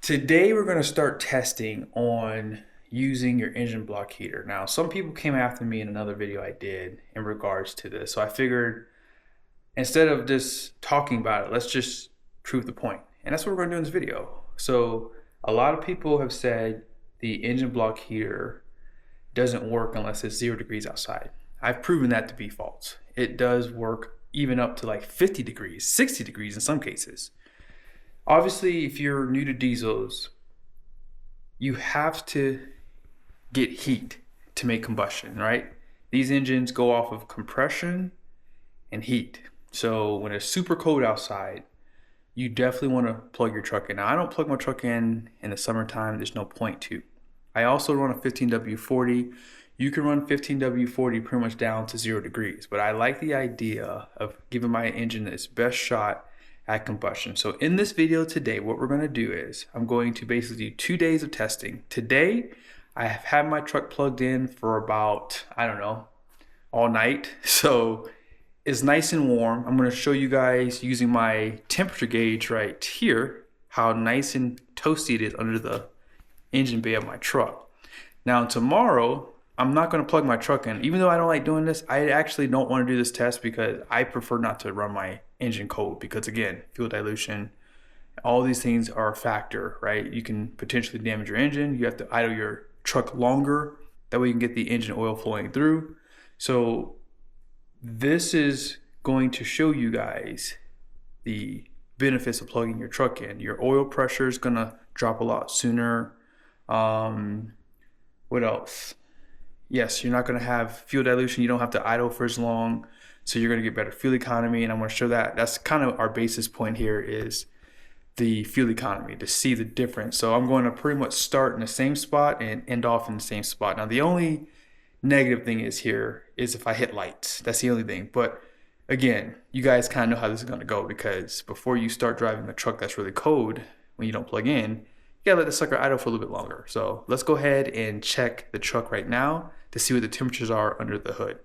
Today we're going to start testing on using your engine block heater. Now, some people came after me in another video I did in regards to this. So I figured instead of just talking about it, let's just prove the point. And that's what we're going to do in this video. So a lot of people have said the engine block heater doesn't work unless it's 0 degrees outside. I've proven that to be false. It does work even up to like 50 degrees, 60 degrees in some cases. Obviously, if you're new to diesels, you have to get heat to make combustion, right? These engines go off of compression and heat. So when it's super cold outside, you definitely want to plug your truck in. Now, I don't plug my truck in the summertime. There's no point to. I also run a 15W40. You can run 15W40 pretty much down to 0 degrees, but I like the idea of giving my engine its best shot at combustion. So in this video today, what we're going to do is I'm going to basically do 2 days of testing. Today, I have had my truck plugged in for about, I don't know, all night. So it's nice and warm. I'm going to show you guys using my temperature gauge right here, how nice and toasty it is under the engine bay of my truck. Now tomorrow, I'm not going to plug my truck in. Even though I don't like doing this, I actually don't want to do this test because I prefer not to run my engine cold because, again, fuel dilution, all these things are a factor, right? You can potentially damage your engine. You have to idle your truck longer. That way you can get the engine oil flowing through. So this is going to show you guys the benefits of plugging your truck in. Your oil pressure is going to drop a lot sooner. What else? Yes, you're not going to have fuel dilution. You don't have to idle for as long. So you're going to get better fuel economy. And I'm going to show that. That's kind of our basis point here is the fuel economy to see the difference. So I'm going to pretty much start in the same spot and end off in the same spot. Now, the only negative thing is here is if I hit lights. That's the only thing. But again, you guys kind of know how this is going to go because before you start driving a truck that's really cold, when you don't plug in, you gotta let the sucker idle for a little bit longer. So let's go ahead and check the truck right now to see what the temperatures are under the hood.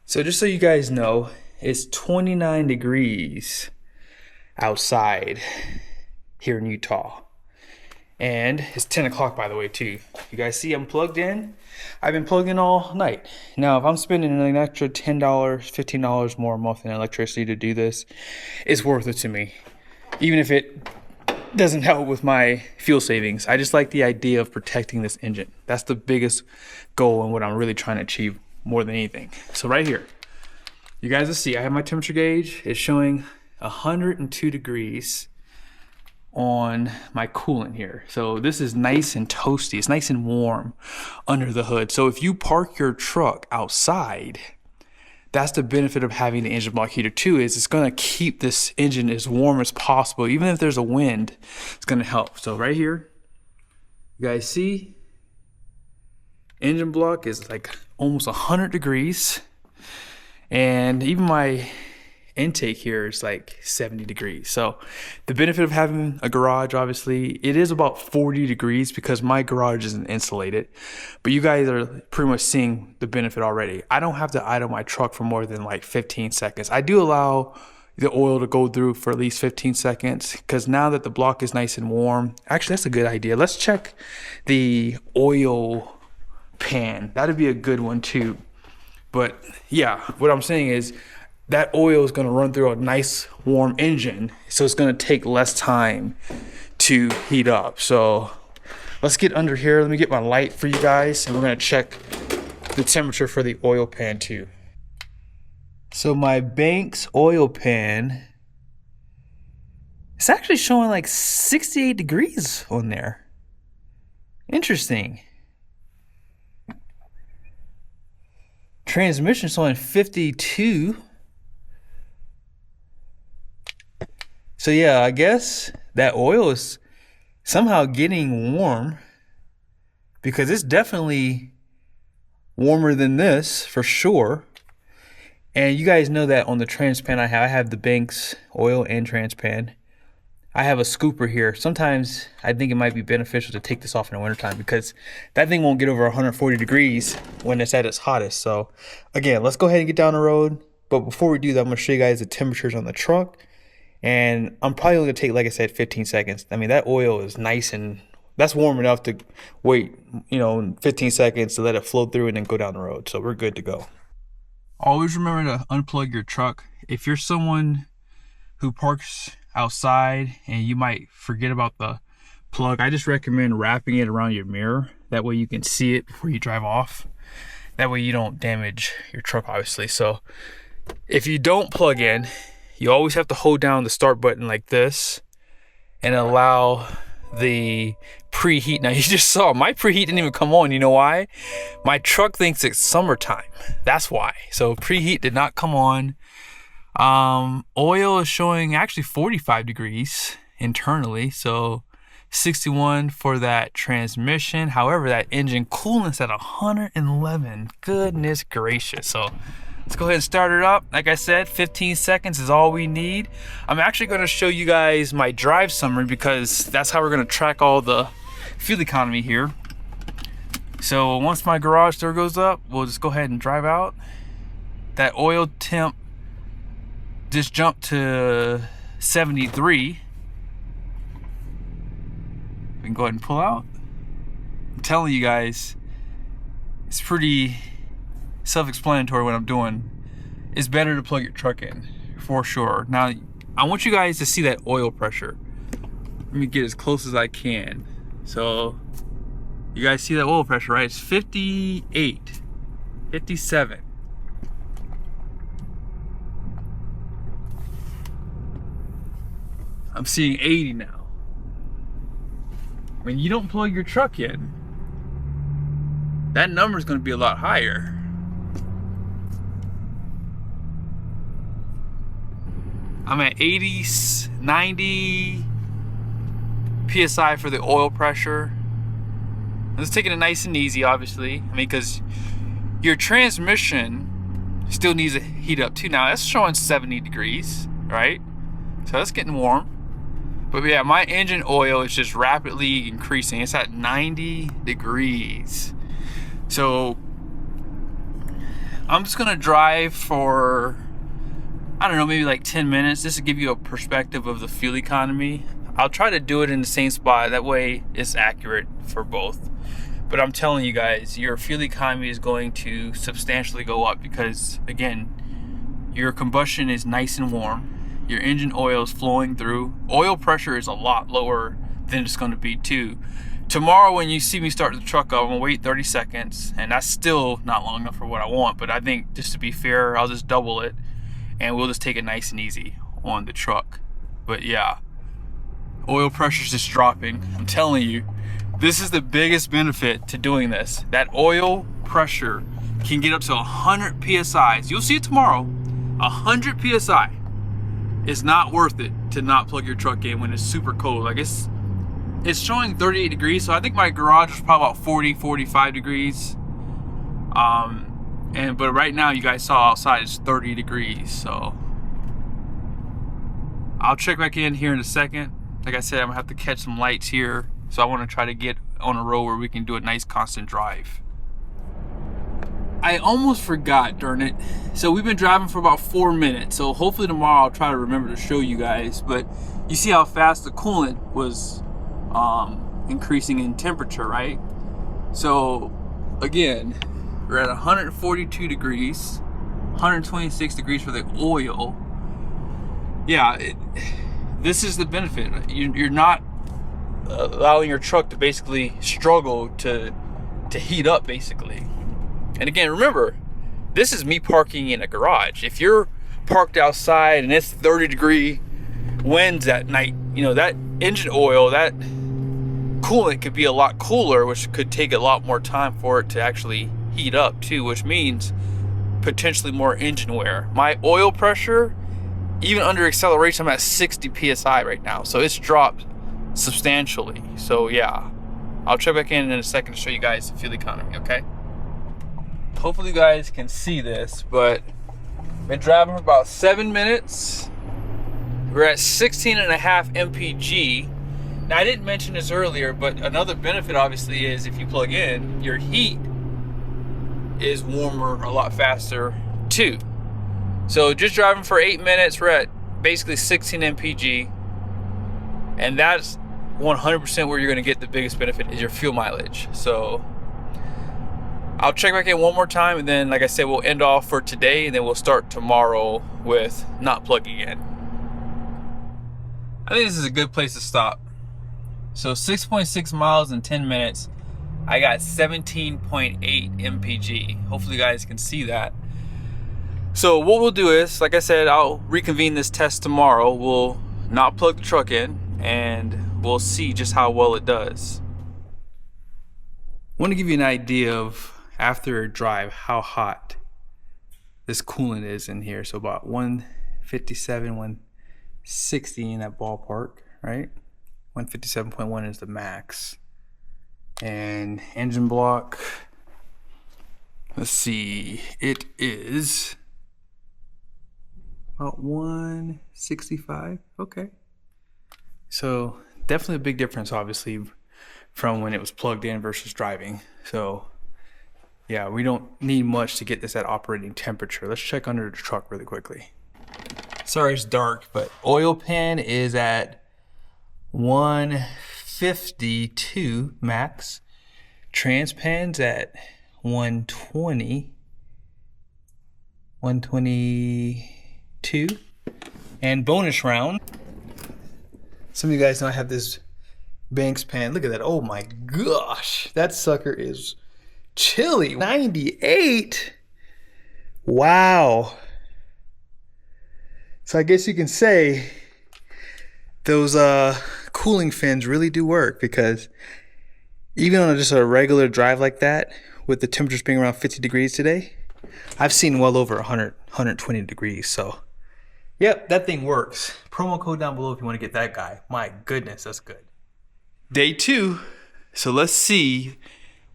So just so you guys know, it's 29 degrees outside here in Utah. And it's 10 o'clock, by the way, too. You guys see I'm plugged in? I've been plugged in all night. Now, if I'm spending an extra $10, $15 more a month in electricity to do this, it's worth it to me. Even if it doesn't help with my fuel savings. I just like the idea of protecting this engine. That's the biggest goal and what I'm really trying to achieve more than anything. So right here, you guys will see I have my temperature gauge. It's showing 102 degrees on my coolant here. So this is nice and toasty. It's nice and warm under the hood. So if you park your truck outside, that's the benefit of having the engine block heater too, is it's going to keep this engine as warm as possible. Even if there's a wind, it's going to help. So right here, you guys see, engine block is like almost 100 degrees. And even my intake here is like 70 degrees. So the benefit of having a garage, obviously, it is about 40 degrees because my garage isn't insulated. But you guys are pretty much seeing the benefit already. I don't have to idle my truck for more than like 15 seconds. I do allow the oil to go through for at least 15 seconds because now that the block is nice and warm, actually that's a good idea. Let's check the oil pan. That'd be a good one too. But yeah, what I'm saying is that oil is going to run through a nice warm engine, so it's going to take less time to heat up. So let's get under here. Let me get my light for you guys, and we're going to check the temperature for the oil pan too. So my Banks oil pan, it's actually showing like 68 degrees on there. Interesting. Transmission showing 52. So yeah, I guess that oil is somehow getting warm because it's definitely warmer than this for sure. And you guys know that on the transpan I have the Banks oil and transpan. I have a scooper here. Sometimes I think it might be beneficial to take this off in the wintertime because that thing won't get over 140 degrees when it's at its hottest. So again, let's go ahead and get down the road. But before we do that, I'm going to show you guys the temperatures on the truck And I'm probably going to take, like I said, 15 seconds. I mean, that oil is nice and that's warm enough to wait, 15 seconds to let it flow through and then go down the road. So we're good to go. Always remember to unplug your truck. If you're someone who parks outside and you might forget about the plug, I just recommend wrapping it around your mirror. That way you can see it before you drive off. That way you don't damage your truck, obviously. So if you don't plug in, you always have to hold down the start button like this and allow the preheat. Now you just saw my preheat didn't even come on. You know why? My truck thinks it's summertime. That's why. So preheat did not come on. Oil is showing actually 45 degrees internally. So 61 for that transmission. However, that engine coolant's at 111. Goodness gracious. So let's go ahead and start it up. Like I said, 15 seconds is all we need. I'm actually going to show you guys my drive summary because that's how we're going to track all the fuel economy here. So once my garage door goes up, we'll just go ahead and drive out. That oil temp just jumped to 73. We can go ahead and pull out. I'm telling you guys, it's pretty self-explanatory what I'm doing. It's better to plug your truck in for sure. Now I want you guys to see that oil pressure. Let me get as close as I can. So you guys see that oil pressure, right? It's 58, 57. I'm seeing 80 now. When you don't plug your truck in, that number is going to be a lot higher. I'm at 80, 90 PSI for the oil pressure. I'm just taking it nice and easy, obviously. I mean, because your transmission still needs to heat up too. Now, that's showing 70 degrees, right? So that's getting warm. But yeah, my engine oil is just rapidly increasing. It's at 90 degrees. So I'm just gonna drive for, I don't know, maybe like 10 minutes just to give you a perspective of the fuel economy. I'll try to do it in the same spot. That way it's accurate for both. But I'm telling you guys, your fuel economy is going to substantially go up because, again, your combustion is nice and warm. Your engine oil is flowing through. Oil pressure is a lot lower than it's going to be too. Tomorrow when you see me start the truck up, I'm going to wait 30 seconds. And that's still not long enough for what I want. But I think just to be fair, I'll just double it. And we'll just take it nice and easy on the truck. But yeah, oil pressure is just dropping. I'm telling you, this is the biggest benefit to doing this. That oil pressure can get up to 100 PSIs. You'll see it tomorrow. 100 PSI. It's not worth it to not plug your truck in when it's super cold. Like it's showing 38 degrees, so I think my garage is probably about 40, 45 degrees. But right now you guys saw outside it's 30 degrees, so I'll check back in here in a second. Like I said, I'm gonna have to catch some lights here, so I want to try to get on a road where we can do a nice constant drive. I almost forgot, darn it. So we've been driving for about 4 minutes. So hopefully tomorrow I'll try to remember to show you guys. But you see how fast the coolant was increasing in temperature, right? So again, we're at 142 degrees, 126 degrees for the oil. Yeah, this is the benefit. You're not allowing your truck to basically struggle to heat up, basically. And again, remember, this is me parking in a garage. If you're parked outside and it's 30-degree winds at night, that engine oil, that coolant could be a lot cooler, which could take a lot more time for it to actually heat up too, which means potentially more engine wear. My oil pressure, even under acceleration, I'm at 60 PSI right now. So it's dropped substantially. So yeah, I'll check back in a second to show you guys the fuel economy, okay? Hopefully you guys can see this, but been driving for about 7 minutes. We're at 16.5 mpg. Now I didn't mention this earlier, but another benefit obviously is if you plug in, your heat is warmer a lot faster too. So just driving for 8 minutes, we're at basically 16 mpg, and that's 100% where you're going to get the biggest benefit is your fuel mileage. So I'll check back in one more time, and then like I said, we'll end off for today, and then we'll start tomorrow with not plugging in. I think this is a good place to stop. So 6.6 miles in 10 minutes. I got 17.8 mpg. Hopefully you guys can see that. So what we'll do is, like I said, I'll reconvene this test tomorrow. We'll not plug the truck in, and we'll see just how well it does. I want to give you an idea of, after a drive, how hot this coolant is in here. So about 157, 160 in that ballpark, right? 157.1 is the max. And engine block, let's see, it is about 165. Okay, so definitely a big difference, obviously, from when it was plugged in versus driving. So yeah, we don't need much to get this at operating temperature. Let's check under the truck really quickly. Sorry it's dark, but oil pan is at 152 max. Trans pan's at 122. And bonus round, some of you guys know I have this Banks pan. Look at that. Oh my gosh, that sucker is chilly. 98. Wow. So I guess you can say those cooling fins really do work, because even on just a regular drive like that, with the temperatures being around 50 degrees today, I've seen well over 100, 120 degrees. So yep, that thing works. Promo code down below if you want to get that guy. My goodness, that's good. Day 2. So let's see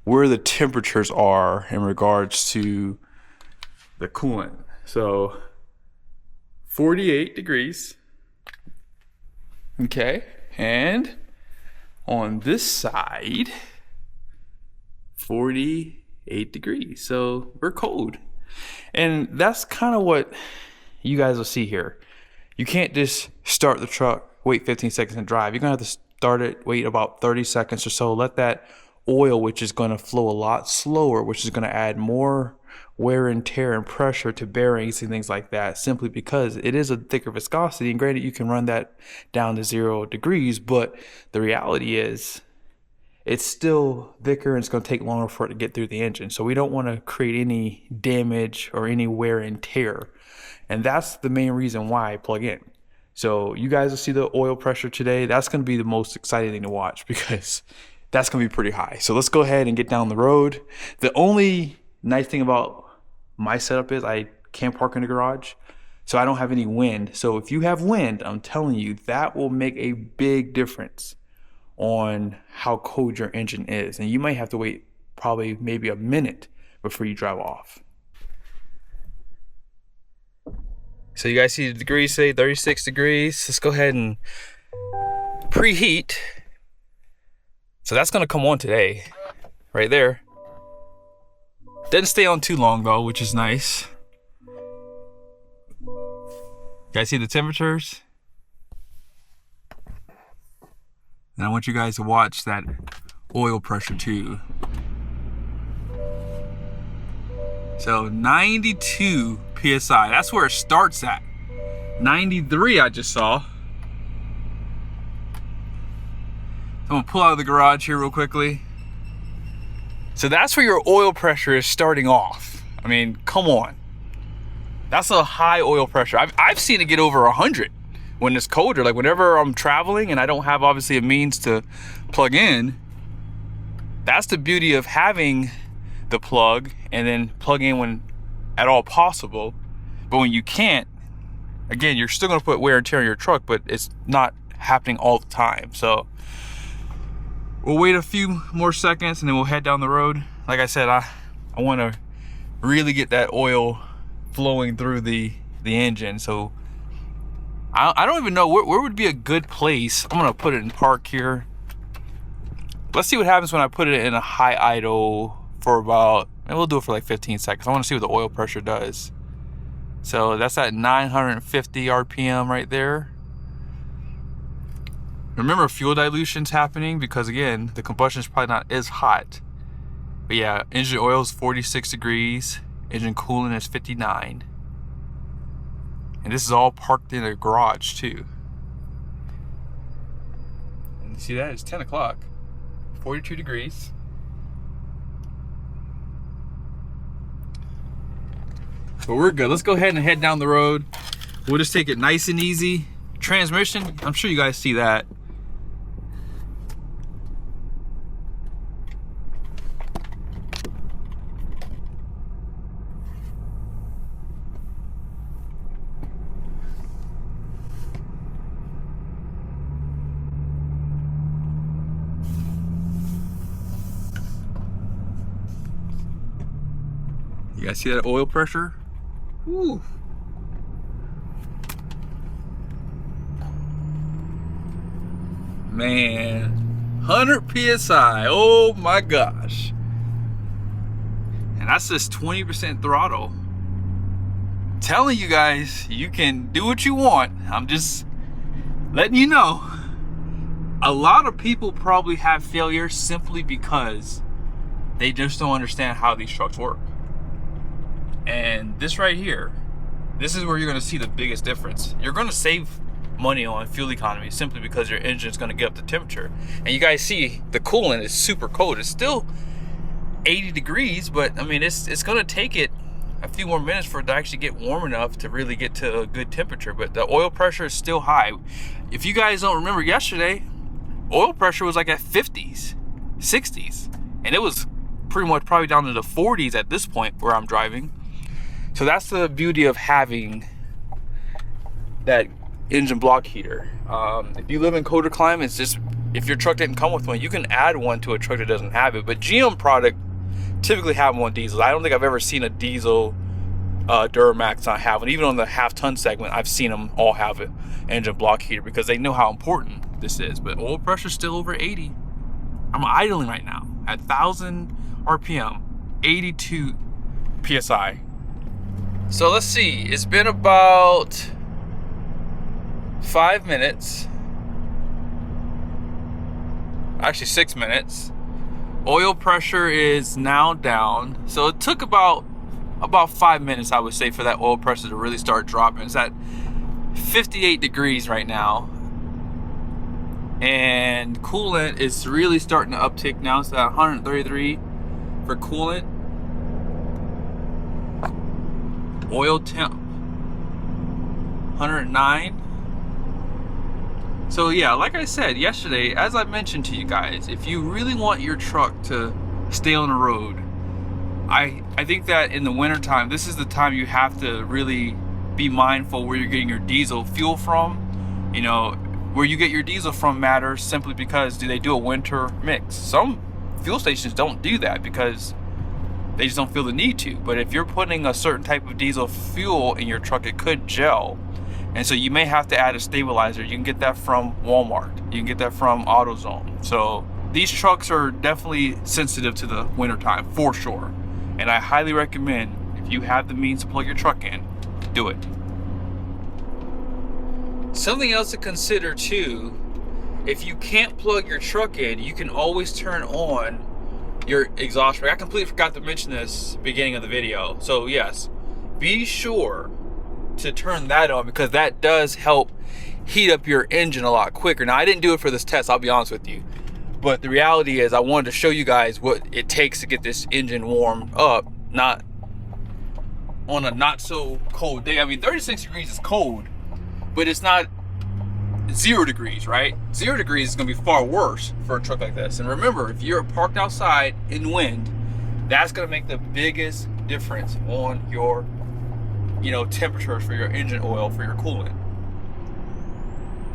where the temperatures are in regards to the coolant. So 48 degrees. Okay, and on this side, 48 degrees. So we're cold. And that's kind of what you guys will see here. You can't just start the truck, wait 15 seconds and drive. You're gonna have to start it, wait about 30 seconds or so, let that oil, which is gonna flow a lot slower, which is gonna add more wear and tear and pressure to bearings and things like that, simply because it is a thicker viscosity. And granted, you can run that down to 0 degrees, but the reality is it's still thicker, and it's going to take longer for it to get through the engine. So we don't want to create any damage or any wear and tear, and that's the main reason why I plug in. So you guys will see the oil pressure today. That's going to be the most exciting thing to watch, because that's going to be pretty high. So let's go ahead and get down the road. The only nice thing about my setup is I can't park in the garage, so I don't have any wind. So if you have wind, I'm telling you, that will make a big difference on how cold your engine is. And you might have to wait probably maybe a minute before you drive off. So you guys see the degrees, say 36 degrees. Let's go ahead and preheat. So that's gonna come on today, right there. Doesn't stay on too long though, which is nice. You guys see the temperatures? And I want you guys to watch that oil pressure too. So 92 PSI, that's where it starts at. 93 I just saw. I'm gonna pull out of the garage here real quickly. So that's where your oil pressure is starting off. I mean, come on. That's a high oil pressure. I've seen it get over 100 when it's colder. Like whenever I'm traveling and I don't have obviously a means to plug in, that's the beauty of having the plug and then plug in when at all possible. But when you can't, again, you're still gonna put wear and tear on your truck, but it's not happening all the time. So we'll wait a few more seconds and then we'll head down the road. Like I said, I want to really get that oil flowing through the engine. So I don't even know where would be a good place. I'm gonna put it in park here. Let's see what happens when I put it in a high idle for about, and we'll do it for like 15 seconds. I want to see what the oil pressure does. So that's at 950 RPM right there. Remember, fuel dilution's happening because again, the combustion is probably not as hot. But yeah, engine oil is 46 degrees. Engine coolant is 59. And this is all parked in a garage too. And you see that? It's 10 o'clock. 42 degrees. But we're good. Let's go ahead and head down the road. We'll just take it nice and easy. Transmission, I'm sure you guys see that. You guys see that oil pressure? Woo. Man, 100 PSI, oh my gosh. And that's just 20% throttle. I'm telling you guys, you can do what you want. I'm just letting you know. A lot of people probably have failure simply because they just don't understand how these trucks work. And this right here, this is where you're going to see the biggest difference. You're going to save money on fuel economy simply because your engine is going to get up to temperature. And you guys see the coolant is super cold. It's still 80 degrees, but I mean, it's going to take it a few more minutes for it to actually get warm enough to really get to a good temperature. But the oil pressure is still high. If you guys don't remember yesterday, oil pressure was like at 50s, 60s, and it was pretty much probably down to the 40s at this point where I'm driving. So that's the beauty of having that engine block heater. If you live in colder climates, just if your truck didn't come with one, you can add one to a truck that doesn't have it. But GM product typically have them on diesel. I don't think I've ever seen a diesel Duramax not have one. Even on the half-ton segment, I've seen them all have an engine block heater because they know how important this is. But oil pressure's still over 80. I'm idling right now at 1,000 RPM, 82 PSI. So let's see, it's been about 5 minutes. Actually 6 minutes. Oil pressure is now down. So it took about 5 minutes, I would say, for that oil pressure to really start dropping. It's at 58 degrees right now. And coolant is really starting to uptick now. It's at 133 for coolant. Oil temp 109. So yeah, like I said yesterday, as I mentioned to you guys, if you really want your truck to stay on the road, I think that in the wintertime, this is the time you have to really be mindful where you're getting your diesel fuel from. You know, where you get your diesel from matters simply because do they do a winter mix? Some fuel stations don't do that because they just don't feel the need to. But if you're putting a certain type of diesel fuel in your truck, it could gel. And so you may have to add a stabilizer. You can get that from Walmart. You can get that from AutoZone. So these trucks are definitely sensitive to the wintertime, for sure. And I highly recommend, if you have the means to plug your truck in, do it. Something else to consider too, if you can't plug your truck in, you can always turn on your exhaust brake. I completely forgot to mention this beginning of the video. So yes, be sure to turn that on because that does help heat up your engine a lot quicker. Now I didn't do it for this test, I'll be honest with you, but the reality is I wanted to show you guys what it takes to get this engine warmed up, not on a not so cold day. I mean, 36 degrees is cold, but it's not 0 degrees, right? 0 degrees is gonna be far worse for a truck like this. And remember, if you're parked outside in wind, that's gonna make the biggest difference on your, you know, temperatures for your engine oil, for your coolant.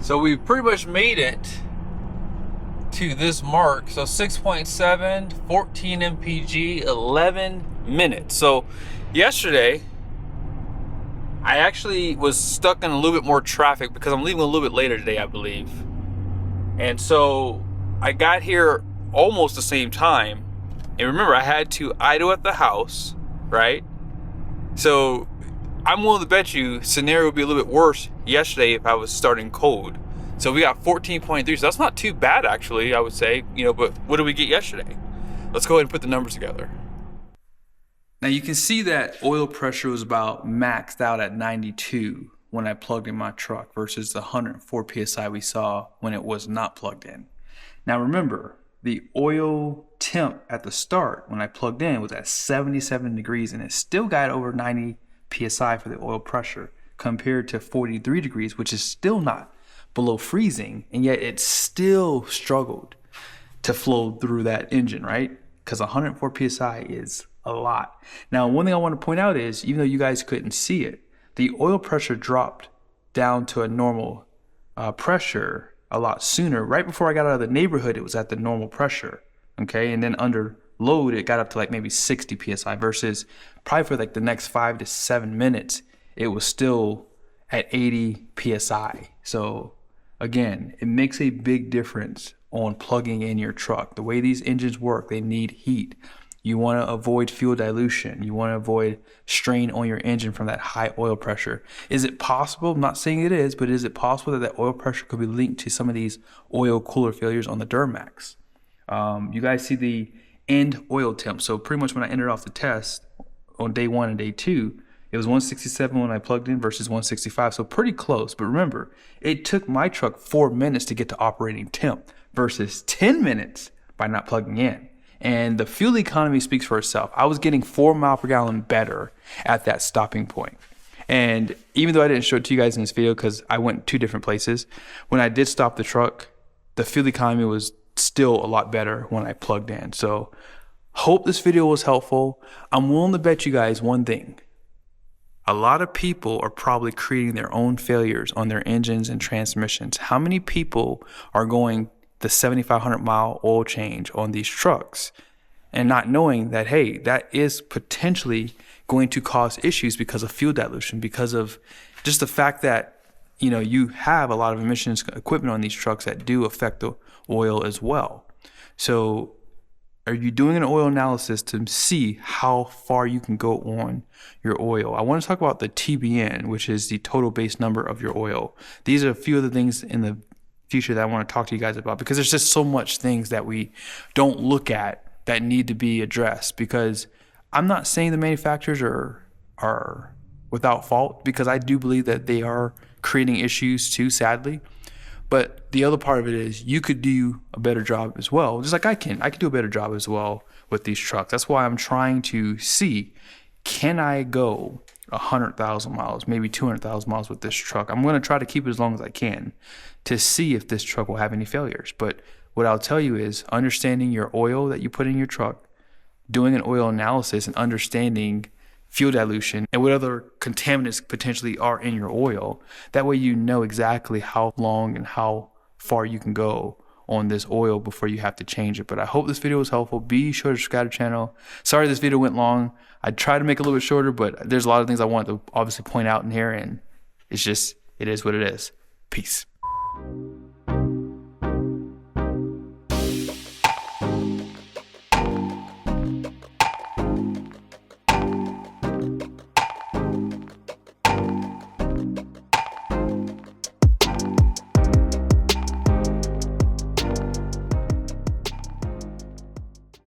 So we've pretty much made it to this mark. So 6.7, 14 mpg, 11 minutes. So yesterday, I actually was stuck in a little bit more traffic because I'm leaving a little bit later today, I believe. And so I got here almost the same time. And remember, I had to idle at the house, right? So I'm willing to bet you scenario would be a little bit worse yesterday if I was starting cold. So we got 14.3, so that's not too bad actually, I would say, you know, but what did we get yesterday? Let's go ahead and put the numbers together. Now you can see that oil pressure was about maxed out at 92 when I plugged in my truck versus the 104 PSI we saw when it was not plugged in. Now remember, the oil temp at the start when I plugged in was at 77 degrees and it still got over 90 PSI for the oil pressure compared to 43 degrees, which is still not below freezing, and yet it still struggled to flow through that engine, right? Because 104 PSI is a lot. Now, one thing I want to point out is, even though you guys couldn't see it, the oil pressure dropped down to a normal pressure a lot sooner. Right before I got out of the neighborhood, it was at the normal pressure, okay? And then under load, it got up to like maybe 60 PSI versus probably for like the next 5 to 7 minutes, it was still at 80 PSI. So again, it makes a big difference on plugging in your truck. The way these engines work, they need heat. You want to avoid fuel dilution. You want to avoid strain on your engine from that high oil pressure. Is it possible? I'm not saying it is, but is it possible that that oil pressure could be linked to some of these oil cooler failures on the Duramax? You guys see the end oil temp. So pretty much when I entered off the test on day 1 and day 2, it was 167 when I plugged in versus 165. So pretty close. But remember, it took my truck 4 minutes to get to operating temp versus 10 minutes by not plugging in. And the fuel economy speaks for itself. I was getting 4 miles per gallon better at that stopping point. And even though I didn't show it to you guys in this video because I went 2 different places, when I did stop the truck, the fuel economy was still a lot better when I plugged in. So hope this video was helpful. I'm willing to bet you guys one thing. A lot of people are probably creating their own failures on their engines and transmissions. How many people are going the 7,500 mile oil change on these trucks and not knowing that, hey, that is potentially going to cause issues because of fuel dilution, because of just the fact that, you know, you have a lot of emissions equipment on these trucks that do affect the oil as well. So are you doing an oil analysis to see how far you can go on your oil? I want to talk about the TBN, which is the total base number of your oil. These are a few of the things in the future that I want to talk to you guys about, because there's just so much things that we don't look at that need to be addressed. Because I'm not saying the manufacturers are without fault, because I do believe that they are creating issues too, sadly. But the other part of it is you could do a better job as well, just like I can do a better job as well with these trucks. That's why I'm trying to see, can I go 100,000 miles, maybe 200,000 miles with this truck? I'm going to try to keep it as long as I can to see if this truck will have any failures. But what I'll tell you is understanding your oil that you put in your truck, doing an oil analysis and understanding fuel dilution and what other contaminants potentially are in your oil. That way you know exactly how long and how far you can go on this oil before you have to change it. But I hope this video was helpful. Be sure to subscribe to the channel. Sorry this video went long. I tried to make it a little bit shorter, but there's a lot of things I wanted to obviously point out in here, and it's just, it is what it is. Peace.